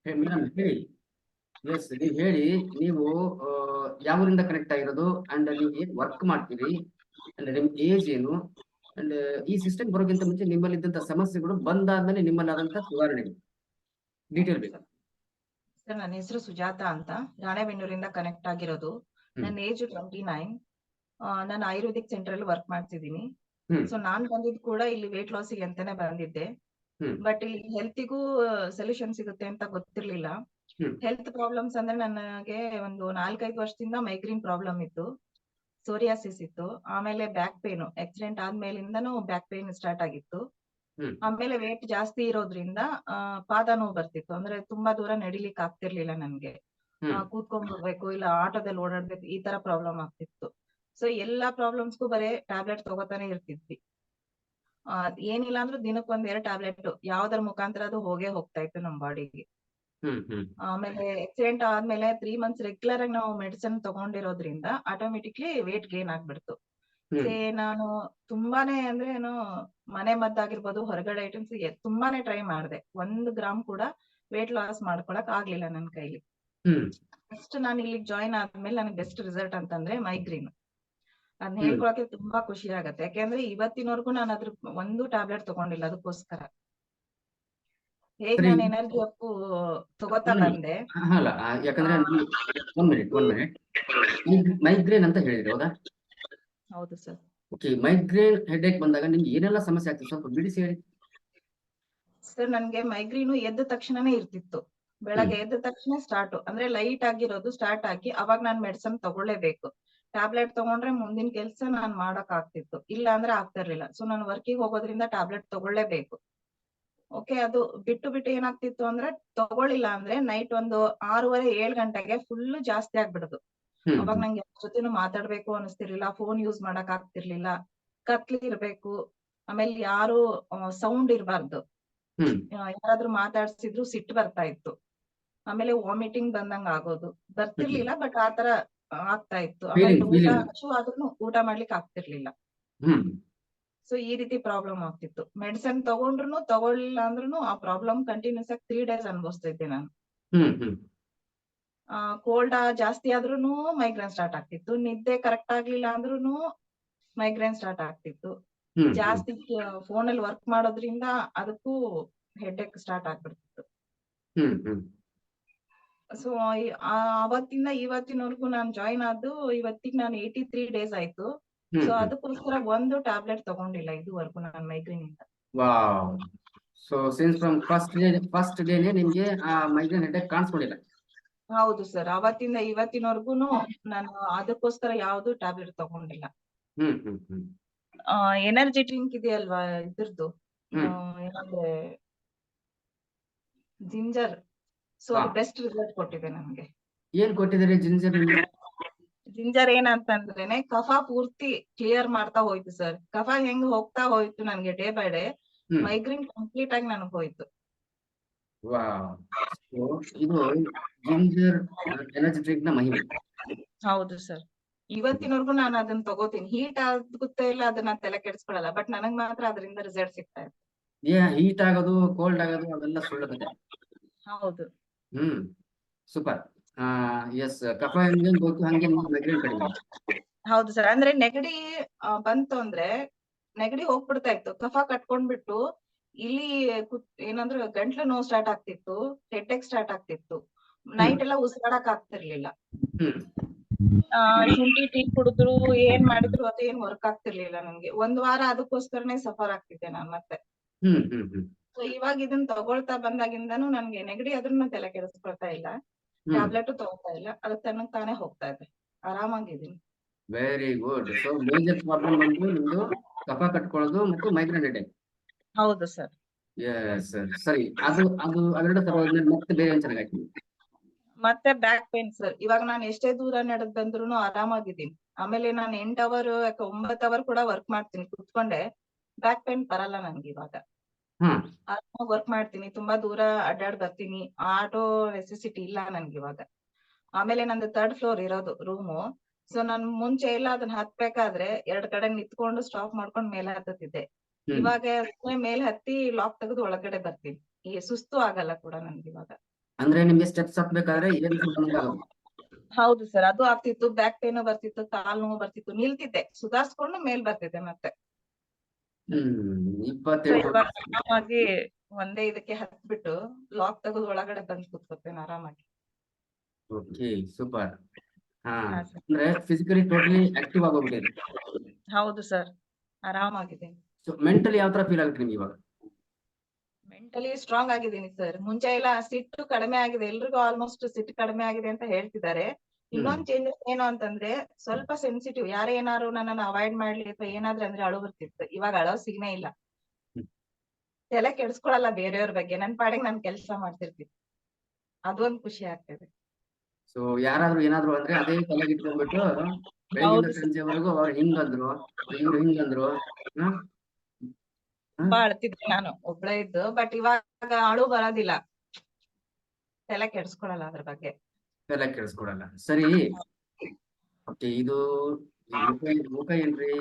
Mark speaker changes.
Speaker 1: Madam ಹೇಳಿ. S, ನೀವು ಹೇಳಿ. ನೀವು ಯಾವ ಊರಿಂದ ಕನೆಕ್ಟ್ ಆಗಿರೋದು ಅಂಡ್ ನೀವು ಏನ್ ವರ್ಕ್ ಮಾಡ್ತೀರಿ ಅಂಡ್ ನಿಮ್ ಏಜ್ ಏನು ಅಂಡ್ ಈ ಸಿಸ್ಟಮ್ ಬರೋಕ್ಕಿಂತ ಮುಂಚೆ ನಿಮ್ಮಲ್ಲಿ ಇದ್ದಂತ ಸಮಸ್ಯೆಗಳು ಬಂದಾದ್ಮೇಲೆ ನಿಮ್ಮಲ್ಲಿ ಆದಂತ ಸುಧಾರಣೆಗಳು ಡೀಟೇಲ್ ಬೇಕು.
Speaker 2: ಸರ್, ನನ್ನ ಹೆಸರು ಸುಜಾತ ಅಂತ, ರಾಣೆಬೆನ್ನೂರಿಂದ ಕನೆಕ್ಟ್ ಆಗಿರೋದು. ನನ್ನ ಏಜ್ 29. ನಾನು ಆಯುರ್ವೇದಿಕ್ ಸೆಂಟರ್ ಅಲ್ಲಿ ವರ್ಕ್ ಮಾಡ್ತಿದ್ದೀನಿ. ಸೊ ನಾನ್ ಬಂದಿದ್ ಕೂಡ ಇಲ್ಲಿ ವೇಟ್ ಲಾಸಿಗೆ ಅಂತಾನೆ ಬಂದಿದ್ದೆ. ಬಟ್ ಇಲ್ಲಿ ಹೆಲ್ತಿಗೂ ಸೊಲ್ಯೂಷನ್ ಸಿಗುತ್ತೆ ಅಂತ ಗೊತ್ತಿರ್ಲಿಲ್ಲ. ಹೆಲ್ತ್ ಪ್ರಾಬ್ಲಮ್ಸ್ ಅಂದ್ರೆ ನನಗೆ ಒಂದು 4-5 ವರ್ಷದಿಂದ ಮೈಗ್ರೇನ್ ಪ್ರಾಬ್ಲಮ್ ಇತ್ತು, ಸೋರಿಯಾಸಿಸ್ ಇತ್ತು, ಆಮೇಲೆ ಬ್ಯಾಕ್ ಪೇನ್, ಆಕ್ಸಿಡೆಂಟ್ ಆದ್ಮೇಲಿಂದನೂ ಬ್ಯಾಕ್ ಪೇನ್ ಸ್ಟಾರ್ಟ್ ಆಗಿತ್ತು. ಆಮೇಲೆ ವೇಟ್ ಜಾಸ್ತಿ ಇರೋದ್ರಿಂದ ಪಾದ ನೋವು ಬರ್ತಿತ್ತು, ಅಂದ್ರೆ ತುಂಬಾ ದೂರ ನಡಿಲಿಕ್ಕೆ ಆಗ್ತಿರ್ಲಿಲ್ಲ ನನ್ಗೆ. ಕೂತ್ಕೊಂಡ್ಬಿಡ್ಬೇಕು, ಇಲ್ಲ ಆಟೋದಲ್ಲಿ ಓಡಾಡ್ಬೇಕು, ಈ ತರ ಪ್ರಾಬ್ಲಮ್ ಆಗ್ತಿತ್ತು. ಸೊ ಎಲ್ಲಾ ಪ್ರಾಬ್ಲಮ್ಸ್ಗೂ ಬರೀ ಟ್ಯಾಬ್ಲೆಟ್ ತಗೋತಾನೆ ಇರ್ತಿದ್ವಿ. ಏನಿಲ್ಲ ಅಂದ್ರೂ ದಿನಕ್ಕೆ 1-2 ಟ್ಯಾಬ್ಲೆಟ್ ಯಾವ್ದರ ಮುಖಾಂತರ ಅದು ಹೋಗೇ ಹೋಗ್ತಾ ಇತ್ತು ನಮ್ ಬಾಡಿಗೆ. ಆಮೇಲೆ ಆಕ್ಸಿಡೆಂಟ್ ಆದ್ಮೇಲೆ 3 ಮಂತ್ಸ್ ರೆಗ್ಯುಲರ್ ಆಗಿ ನಾವು ಮೆಡಿಸಿನ್ ತಗೊಂಡಿರೋದ್ರಿಂದ ಆಟೋಮೆಟಿಕ್ಲಿ ವೇಟ್ ಗೇನ್ ಆಗ್ಬಿಡ್ತು. ನಾನು ತುಂಬಾನೇ ಅಂದ್ರೆ ಏನು ಮನೆ ಮದ್ದಾಗಿರ್ಬೋದು, ಹೊರಗಡೆ ಐಟಮ್ಸ್ ತುಂಬಾನೇ ಟ್ರೈ ಮಾಡಿದೆ. 1 ಗ್ರಾಮ್ ಕೂಡ ವೇಟ್ ಲಾಸ್ ಮಾಡ್ಕೊಳಕ್ ಆಗ್ಲಿಲ್ಲ ನನ್ ಕೈಲಿ. ಫಸ್ಟ್ ನಾನು ಇಲ್ಲಿ ಜಾಯಿನ್ ಆದ್ಮೇಲೆ ನನಗೆ ಬೆಸ್ಟ್ ರಿಸಲ್ಟ್ ಅಂತಂದ್ರೆ ಮೈಗ್ರೇನ್. ಅದನ್ನ ಹೇಳ್ಕೊಳಕ್ಕೆ ತುಂಬಾ ಖುಷಿ ಆಗತ್ತೆ, ಯಾಕೆಂದ್ರೆ ಇವತ್ತಿನವರೆಗೂ ನಾನು ಅದ್ರ ಒಂದು ಟ್ಯಾಬ್ಲೆಟ್ ತಗೊಂಡಿಲ್ಲ ಅದಕ್ಕೋಸ್ಕರ. ಹೇಗ್ ನಾನು ಎನರ್ಜಿ ಅಪ್ಪು ತಗೋತಾ ಬಂದೆ.
Speaker 1: ಅಲ್ಲ, ಯಾಕಂದ್ರೆ ಒಂದ್ ಮಿನಿಟ್ ಮೈಗ್ರೇನ್ ಅಂತ ಹೇಳಿದ್ರಿ, ಹೌದಾ?
Speaker 2: ಹೌದು ಸರ್.
Speaker 1: ಓಕೆ, ಮೈಗ್ರೇನ್ ಹೆಡ್ಏಕ್ ಬಂದಾಗ ನಿಮ್ಗೆ ಏನೆಲ್ಲ ಸಮಸ್ಯೆ ಆಗ್ತದೆ ಸ್ವಲ್ಪ ಬಿಡಿಸಿ ಹೇಳಿ.
Speaker 2: ಸರ್, ನನ್ಗೆ ಮೈಗ್ರೇನು ಎದ್ದ ತಕ್ಷಣನೇ ಇರ್ತಿತ್ತು. ಬೆಳಗ್ಗೆ ಎದ್ದ ತಕ್ಷಣ ಸ್ಟಾರ್ಟ್, ಅಂದ್ರೆ ಲೈಟ್ ಆಗಿರೋದು ಸ್ಟಾರ್ಟ್ ಆಗಿ ಅವಾಗ ನಾನ್ ಮೆಡಿಸನ್ ತಗೊಳ್ಳೇಬೇಕು. ಟ್ಯಾಬ್ಲೆಟ್ ತಗೊಂಡ್ರೆ ಮುಂದಿನ ಕೆಲ್ಸ ನಾನ್ ಮಾಡಕ್ ಆಗ್ತಿತ್ತು, ಇಲ್ಲ ಅಂದ್ರೆ ಆಗ್ತಿರ್ಲಿಲ್ಲ. ಸೊ ನಾನು ವರ್ಕಿಗೆ ಹೋಗೋದ್ರಿಂದ ಟ್ಯಾಬ್ಲೆಟ್ ತಗೊಳ್ಳೇಬೇಕು. ಓಕೆ, ಅದು ಬಿಟ್ಟು ಏನಾಗ್ತಿತ್ತು ಅಂದ್ರೆ ತಗೊಳ್ಳಿಲ್ಲ ಅಂದ್ರೆ ನೈಟ್ ಒಂದು 6:30-7 ಗಂಟೆಗೆ ಫುಲ್ ಜಾಸ್ತಿ ಆಗ್ಬಿಡುದು. ಅವಾಗ ನಂಗೆ ಯಾರ ಜೊತೆನೂ ಮಾತಾಡ್ಬೇಕು ಅನಿಸ್ತಿರ್ಲಿಲ್ಲ, ಫೋನ್ ಯೂಸ್ ಮಾಡಕ್ ಆಗ್ತಿರ್ಲಿಲ್ಲ, ಕತ್ಲಿ ಇರ್ಬೇಕು, ಆಮೇಲೆ ಯಾರು ಸೌಂಡ್ ಇರ್ಬಾರ್ದು, ಯಾರಾದ್ರೂ ಮಾತಾಡ್ಸಿದ್ರು ಸಿಟ್ಟು ಬರ್ತಾ ಇತ್ತು, ಆಮೇಲೆ ವಾಮಿಟಿಂಗ್ ಬಂದಂಗ ಆಗೋದು ಬರ್ತಿರ್ಲಿಲ್ಲ, ಬಟ್ ಆತರ ಆಗ್ತಾ ಇತ್ತು. ಆಮೇಲೆ ಹಸುವಾದ್ರೂ ಊಟ ಮಾಡ್ಲಿಕ್ಕೆ ಆಗ್ತಿರ್ಲಿಲ್ಲ. ಸೊ ಈ ರೀತಿ ಪ್ರಾಬ್ಲಮ್ ಆಗ್ತಿತ್ತು. ಮೆಡಿಸಿನ್ ತಗೊಂಡ್ರು ತಗೊಳ್ಳಿಲ್ಲ ಅಂದ್ರೂ ಆ ಪ್ರಾಬ್ಲಮ್ ಕಂಟಿನ್ಯೂಸ್ ಆಗಿ 3 ಡೇಸ್ ಅನುಭವಿಸ್ತಿದ್ದೆ ನಾನು. ಕೋಲ್ಡ್ ಜಾಸ್ತಿ ಆದ್ರೂನು ಮೈಗ್ರೇನ್ ಸ್ಟಾರ್ಟ್ ಆಗ್ತಿತ್ತು, ನಿದ್ದೆ ಕರೆಕ್ಟ್ ಆಗ್ಲಿಲ್ಲ ಅಂದ್ರೂ ಮೈಗ್ರೇನ್ ಸ್ಟಾರ್ಟ್ ಆಗ್ತಿತ್ತು, ಜಾಸ್ತಿ ಫೋನ್ ಅಲ್ಲಿ ವರ್ಕ್ ಮಾಡೋದ್ರಿಂದ ಅದಕ್ಕೂ ಹೆಡ್ಏಕ್ ಸ್ಟಾರ್ಟ್ ಆಗ್ಬಿಡ್ತಿತ್ತು. ಸೊ ಅವತ್ತಿಂದ ಇವತ್ತಿನವರೆಗೂ ನಾನು ಜಾಯಿನ್ ಆದ್ದು ಇವತ್ತಿಗೆ ನಾನು 83 ಡೇಸ್ ಆಯ್ತು. ಸೊ ಅದಕ್ಕೋಸ್ಕರ ಒಂದು ಟ್ಯಾಬ್ಲೆಟ್ ತಗೊಂಡಿಲ್ಲ ಇದುವರೆಗೂ ನಾನು ಮೈಗ್ರೇನ್ ಇಂದ.
Speaker 1: Wow. So since from first ಡೇನೇ ನಿಮ್ಗೆ ಆ ಮೈಗ್ರೇನ್ ಹೆಡ್ಏಕ್ ಕಾಣಿಸ್ಕೊಂಡಿಲ್ಲ?
Speaker 2: ಹೌದು ಸರ್, ಅವತ್ತಿಂದ ಇವತ್ತಿನವರೆಗೂ ನಾನು ಅದಕ್ಕೋಸ್ಕರ ಯಾವ್ದು ಟ್ಯಾಬ್ಲೆಟ್ ತಗೊಂಡಿಲ್ಲ. ಎನರ್ಜಿ ಡ್ರಿಂಕ್ ಇದೆಯಲ್ವಾ ಇದ್ರದ್ದು, ಏನಂದ್ರೆ ಜಿಂಜರ್, ಸೊ ಅದು ಬೆಸ್ಟ್ ರಿಸಲ್ಟ್ ಕೊಟ್ಟಿದೆ ನಮ್ಗೆ.
Speaker 1: ಏನ್ ಕೊಟ್ಟಿದ್ದಾರೆ ಜಿಂಜರ್?
Speaker 2: ಜಿಂಜರ್ ಏನಂತಂದ್ರೇನೆ ಕಫ ಪೂರ್ತಿ ಕ್ಲಿಯರ್ ಮಾಡ್ತಾ ಹೋಯ್ತು ಸರ್. ಕಫ ಹೆಂಗ್ ಹೋಗ್ತಾ ಹೋಯ್ತು ನನ್ಗೆ day by day, migraine complete ಆಗಿ ನನಗ್ ಹೋಯ್ತು.
Speaker 1: ಇದು ಜಿಂಜರ್ ಎನರ್ಜಿ ಡ್ರಿಂಕ್ ನ ಮಹಿಮೆ.
Speaker 2: ಹೌದು ಸರ್, ಇವತ್ತಿನವರೆಗೂ ನಾನು ಅದನ್ನ ತಗೋತೀನಿ. ಹೀಟ್ ಆಗುತ್ತೆ ಇಲ್ಲ ಅದನ್ನ ತಲೆ ಕೆಡಿಸ್ಕೊಳಲ್ಲ, ಬಟ್ ನನಗ್ ಮಾತ್ರ ಅದರಿಂದ ರಿಸಲ್ಟ್ ಸಿಗ್ತಾ ಇದೆ.
Speaker 1: ಹೀಟ್ ಆಗೋದು, ಕೋಲ್ಡ್ ಆಗೋದು ಅವೆಲ್ಲ ಸುಳ್ಳು ಕತೆ.
Speaker 2: ಹೌದು.
Speaker 1: ಸೂಪರ್. ಎಸ್, ಕಫ ಹೆಂಗೆ ಗೊತ್ತು ಹಂಗೆ ಮೈಗ್ರೇನ್ ಕಡಿಮೆ.
Speaker 2: ಹೌದು ಸರ್, ಅಂದ್ರೆ ನೆಗಡಿ ಬಂತು ಅಂದ್ರೆ ನೆಗಡಿ ಹೋಗ್ಬಿಡ್ತಾ ಇತ್ತು, ಕಫ ಕಟ್ಕೊಂಡ್ಬಿಟ್ಟು ಇಲ್ಲಿ ಏನಂದ್ರೆ ಗಂಟ್ಲು ನೋವು ಸ್ಟಾರ್ಟ್ ಆಗ್ತಿತ್ತು, ಹೆಡ್ಏಕ್ ಸ್ಟಾರ್ಟ್ ಆಗ್ತಿತ್ತು, ನೈಟ್ ಎಲ್ಲ ಉಸಿರಾಡಕ್ ಆಗ್ತಿರ್ಲಿಲ್ಲ. ಶುಂಠಿ ಟೀ ಕುಡಿದ್ರು ಏನ್ ಮಾಡಿದ್ರು ಅದು ಏನ್ ವರ್ಕ್ ಆಗ್ತಿರ್ಲಿಲ್ಲ ನನ್ಗೆ. 1 ವಾರ ಅದಕ್ಕೋಸ್ಕರನೇ ಸಫರ್ ಆಗ್ತಿದ್ದೆ ನಾನ್ ಮತ್ತೆ. ಸೊ ಇವಾಗ ಇದನ್ನ ತಗೊಳ್ತಾ ಬಂದಾಗಿಂದಾನು ನನ್ಗೆ ನೆಗಡಿ ಅದ್ರನ್ನ ತಲೆ ಕೆಡಿಸ್ಕೊಳ್ತಾ ಇಲ್ಲ, ಟ್ಯಾಬ್ಲೆಟ್ ತಗೋತಾ ಇಲ್ಲ, ಅದು ತನ್ನಕ್ ತಾನೇ ಹೋಗ್ತಾ ಇದೆ, ಆರಾಮಾಗಿದ್ದೀನಿ.
Speaker 1: Very good. So major problem ಬಂದು ನಿಮ್ದು ಕಫ ಕಟ್ಕೊಳ್ಳೋದು ಮತ್ತು ಮೈಗ್ರೇನ್ ಹೆಡ್ಏಕ್.
Speaker 2: ಹೌದು ಸರ್.
Speaker 1: ಎಸ್ ಸರಿ, ಅದು ಅವೆರಡು ತರ ಮತ್ತೆ ಬೇರೆ ಏನ್ ಚೆನ್ನಾಗಾಯ್ತು?
Speaker 2: ಮತ್ತೆ ಬ್ಯಾಕ್ ಪೇನ್ ಸರ್, ಇವಾಗ ನಾನು ಎಷ್ಟೇ ದೂರ ನಡೆದ್ ಬಂದ್ರು ಆರಾಮಾಗಿದ್ದೀನಿ. ಆಮೇಲೆ ನಾನು 8 ಅವರ್ 9 ಅವರ್ ಕೂಡ ವರ್ಕ್ ಮಾಡ್ತೀನಿ ಕುತ್ಕೊಂಡೆ, ಬ್ಯಾಕ್ ಪೇನ್ ಬರಲ್ಲ ನನ್ಗೆ ಇವಾಗ. ಆರಾಮಾಗಿ ವರ್ಕ್ ಮಾಡ್ತೀನಿ, ತುಂಬಾ ದೂರ ಅಡ್ಡಾಡ್ ಬರ್ತೀನಿ, ಆಟೋ ನೆಸೆಸಿಟಿ ಇಲ್ಲ ನನ್ಗೆ ಇವಾಗ. ಆಮೇಲೆ ನಂದು 3rd ಫ್ಲೋರ್ ಇರೋದು ರೂಮು. ಸೊ ನಾನ್ ಮುಂಚೆ ಎಲ್ಲ ಅದನ್ನ ಹತ್ಬೇಕಾದ್ರೆ 2 ಕಡೆ ನಿಂತ್ಕೊಂಡು ಸ್ಟಾಪ್ ಮಾಡ್ಕೊಂಡು ಮೇಲೆ ಹತ್ತುತ್ತಿದ್ದೆ. ಇವಾಗ ಮೇಲೆ ಹತ್ತಿ ಲಾಕ್ ತೆಗೆದು ಒಳಗಡೆ ಬರ್ತೀನಿ, ಈ ಸುಸ್ತು ಆಗಲ್ಲ ಕೂಡ ನನ್ಗೆ ಇವಾಗ.
Speaker 1: ಅಂದ್ರೆ ನಿಮ್ಗೆ ಸ್ಟೆಪ್ಸ್ ಹತ್ಬೇಕಾದ್ರೆ ಏನ್ ಆಗೋದು.
Speaker 2: ಹೌದು ಸರ್, ಅದು ಆಗ್ತಿತ್ತು, ಬ್ಯಾಕ್ ಪೇನ್ ಬರ್ತಿತ್ತು, ಕಾಲ್ ನೋವು ಬರ್ತಿತ್ತು, ನಿಲ್ತಿದ್ದೆ, ಸುಧಾರಿಸ್ಕೊಂಡು ಮೇಲ್ ಬರ್ತಿದ್ದೆ ಮತ್ತೆ. So
Speaker 1: 28
Speaker 2: ಇವಾಗ ಆರಾಮಾಗಿ ಒಂದೇ ಇದಕ್ಕೆ ಹತ್ಬಿಟ್ಟು ಲಾಕ್ ತೆಗೆದು ಒಳಗಡೆ ಬಂದು ಕೂತ್ಕೊತೇನೆ ಆರಾಮಾಗಿ.
Speaker 1: Okay, super. ಹಾ,
Speaker 2: ಹಾ ಸರ್.
Speaker 1: ಅಂದ್ರೆ ಫಿಸಿಕಲಿ ಟೋಟಲಿ ಆಕ್ಟಿವ್ ಆಗೋಗ್ಬಿಟ್ಟಿದೆ.
Speaker 2: ಹೌದು ಸರ್, ಆರಾಮಾಗಿದೆ.
Speaker 1: ಸೊ ಮೆಂಟಲಿ ಯಾವ ತರ ಫೀಲ್ ಆಗುತ್ತೆ ನಿಮ್ಗೆ ಇವಾಗ?
Speaker 2: ಮೆಂಟಲಿ ಸ್ಟ್ರಾಂಗ್ ಆಗಿದ್ದೀನಿ ಸರ್. ಮುಂಚೆ ಎಲ್ಲ ಸಿಟ್ಟು ಕಡಿಮೆ ಆಗಿದೆ, ಎಲ್ರಿಗೂ ಆಲ್ಮೋಸ್ಟ್ ಸಿಟ್ಟು ಕಡಿಮೆ ಆಗಿದೆ ಅಂತ ಹೇಳ್ತಿದ್ದಾರೆ. ಇನ್ನೊಂದ್ ಚೇಂಜಸ್ ಏನು ಅಂತಂದ್ರೆ ಸ್ವಲ್ಪ ಸೆನ್ಸಿಟಿವ್, ಯಾರೇ ಏನಾದ್ರು ನನ್ನನ್ನು ಅವಾಯ್ಡ್ ಮಾಡ್ಲಿ ಅಥವಾ ಏನಾದ್ರು ಅಂದ್ರೆ ಅಳು ಬರ್ತಿತ್ತು. ಇವಾಗ ಅಳೋ ಸಿಗ್ನೇ ಇಲ್ಲ. ತಲೆ ಕೆಡ್ಸ್ಕೊಳಲ್ಲ ಬೇರೆಯವ್ರ ಬಗ್ಗೆ, ನನ್ ಪಾಡಿಗೆ ನಾನ್ ಕೆಲ್ಸ ಮಾಡ್ತಿರ್ತೀನಿ. ಅದೊಂದು ಖುಷಿ ಆಗ್ತದೆ. ಸೊ
Speaker 1: ಯಾರಾದ್ರೂ ಏನಾದ್ರು ಅಂದ್ರೆ ಅದೇ ತಲೆಗೆ ಇಟ್ಕೊಂಡ್ಬಿಟ್ಟು ಬೆಳಗಿಂದ
Speaker 2: ಹೌದು ಸರ್,
Speaker 1: ಸಂಜೆವರೆಗೂ ಅವ್ರು ಹಿಂಗಂದ್ರು, ಇವ್ರು ಹಿಂಗಂದ್ರು,
Speaker 2: ತುಂಬಾ ಅಳ್ತಿದ್ದೆ ನಾನು ಒಬ್ಳೇ ಇದ್ದು. ಬಟ್ ಇವಾಗ ಅಳು ಬರೋದಿಲ್ಲ, ತಲೆ ಕೆಡ್ಸ್ಕೊಳಲ್ಲ ಅದ್ರ ಬಗ್ಗೆ.
Speaker 1: ತಲೆ ಕೆಡಿಸ್ಕೊಡಲ್ಲ. ಸರಿ, ಓಕೆ, ಇದು ಮುಖ ಏನ್ರಿ